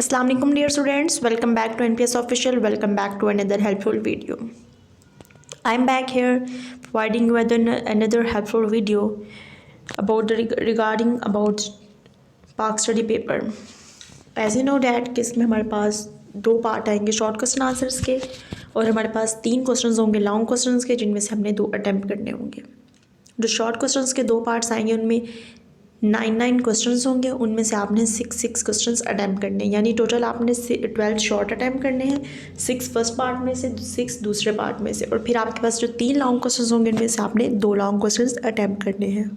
Assalamu alaikum dear students, welcome back to NPS Official, welcome back to another helpful video. I'm back here providing you with another helpful video regarding about Park Study Paper. As you know that कि इसमें हमारे पास दो part आएंगे short question answers के और हमारे पास 3 questions होंगे long questions के जिनमें से हमने 2 अटैम्प्ट करने होंगे। जो शॉर्ट क्वेश्चंस के 2 पार्ट्स आएंगे उनमें 9 क्वेश्चंस होंगे, उनमें से आपने 6 क्वेश्चंस अटैम्प्ट करने हैं, यानी टोटल आपने 12 शॉर्ट अटैम्प्ट करने हैं, 6 फर्स्ट पार्ट में से 6 दूसरे पार्ट में से, और फिर आपके पास जो 3 लॉन्ग क्वेश्चंस होंगे उनमें से आपने 2 लॉन्ग क्वेश्चंस अटैम्प्ट करने हैं।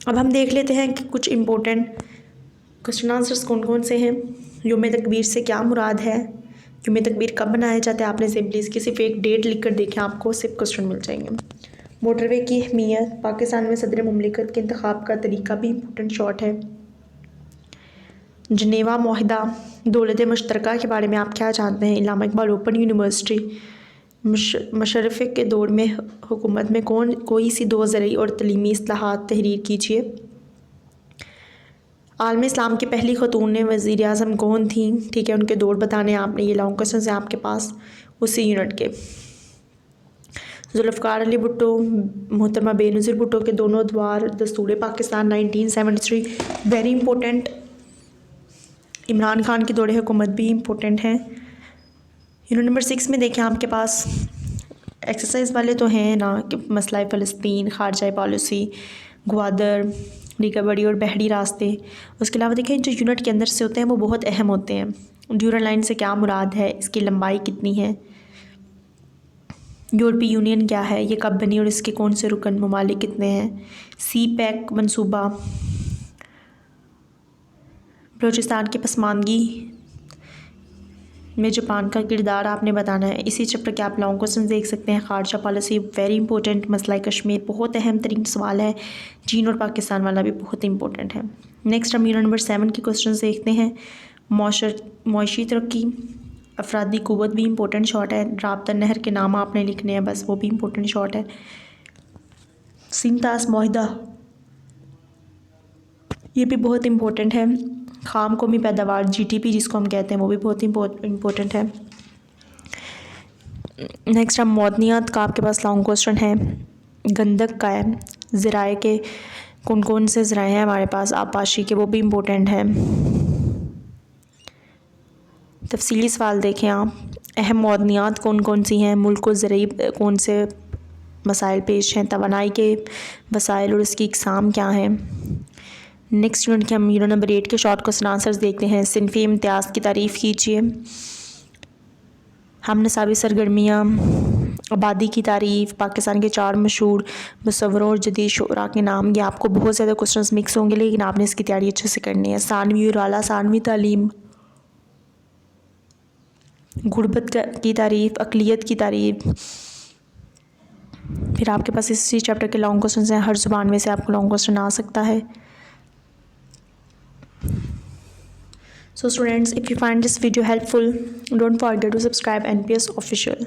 अब हम देख लेते हैं कि कुछ इंपॉर्टेंट क्वेश्चन आंसर्स कौन कौन से हैं। यौम तकबीर से क्या मुराद है, यौम तकबीर कब मनाया जाता है, आपने सिंपली इसकी सिर्फ एक डेट लिख कर देखें, आपको सिर्फ क्वेश्चन मिल जाएंगे। मोटरवे की अहमियत, पाकिस्तान में सदर मुमलिकत के इंतखाब का तरीका भी इम्पोर्टेंट शॉर्ट है। जनेवा मुआहदा, दौलत मुश्तरका के बारे में आप क्या जानते हैं। इल्लामा इकबाल ओपन यूनिवर्सिटी, मुशर्रफ के दौर में हुकूमत में कोई सी 2 ज़रई और तलीमी इस्लाहात तहरीर कीजिए। आलम इस्लाम की पहली खतून ने वज़ीर आज़म कौन थी, ठीक है, उनके दौर बताने आपने। ये लॉन्ग क्वेश्चन हैं आपके पास उसी यूनिट के। जुल्फ़िकार अली भुट्टो, मोहतरमा बेनज़ीर भुट्टो के दोनों द्वार, दस्तूर पाकिस्तान 1973 वेरी इंपॉर्टेंट। इमरान खान के दौरे हुकूमत भी इम्पोर्टेंट हैं। यूनिट नंबर 6 में देखें आपके पास एक्सरसाइज वाले तो हैं ना कि मसला फ़लस्तीन, खारजा पॉलिसी, ग्वादर, रीका बड़ी और बहरी रास्ते। उसके अलावा देखें जो यूनिट के अंदर से होते हैं वो बहुत अहम होते हैं। ड्यूरल लाइन से क्या मुराद है, इसकी लंबाई कितनी है, यूरोपीय यूनियन क्या है, ये कब बनी और इसके कौन से रुकन ममालिक कितने हैं, सी पैक मनसूबा, बलूचिस्तान की पसमानदगी में जापान का किरदार आपने बताना है। इसी चैप्टर के आप लॉन्ग क्वेश्चन देख सकते हैं। खारजा पॉलिसी वेरी इंपॉर्टेंट, मसला कश्मीर बहुत अहम तरीन सवाल है, चीन और पाकिस्तान वाला भी बहुत इंपॉर्टेंट है। नेक्स्ट हम यूनिट नंबर 7 के क्वेश्चन देखते हैं। मुआशी तरक्की, अफरादी क़ुव्वत भी इंपॉर्टेंट शॉर्ट है। राब्ता नहर के नाम आपने लिखने हैं बस, वो भी इंपॉर्टेंट शॉर्ट है। सिंतास मुआहिदा, ये भी बहुत इंपॉर्टेंट है। खाम कौमी पैदावार GDP जिसको हम कहते हैं वो भी बहुत इंपॉर्टेंट है। नेक्स्ट हम मौदनियात का आपके पास लॉन्ग क्वेश्चन है। गंदक का है, ज़राए के कौन कौन से ज़राए हैं हमारे पास, आबपाशी के, वो भी इंपॉर्टेंट है। तफसीली सवाल देखें आप। अहम मौदनियात कौन कौन सी हैं, मुल्क को ज़रूरी कौन से मसाइल पेश हैं, तवानाई के वसाइल और इसकी इकसाम क्या हैं। नेक्स्ट यूनिट के हम यूनिट नंबर 8 के शॉर्ट क्वेश्चन आंसर्स देखते हैं। सिनफ़ी इम्तियाज़ की तारीफ़ कीजिए, हम नसाबी सरगर्मियाँ, आबादी की तारीफ़, पाकिस्तान के 4 मशहूर मुसव्वरों और जदीद शुरा के नाम। ये आपको बहुत ज़्यादा क्वेश्चंस मिक्स होंगे लेकिन आपने इसकी तैयारी अच्छे से करनी है। सानवी और आला सानवी तालीम, गुरबत की तारीफ़, अक़लियत की तारीफ़। फिर आपके पास इसी चैप्टर के लॉन्ग क्वेश्चन हैं, हर ज़ुबान में से आपको लॉन्ग क्वेश्चन आ सकता है। So students, if you find this video helpful, don't forget to subscribe NPS Official.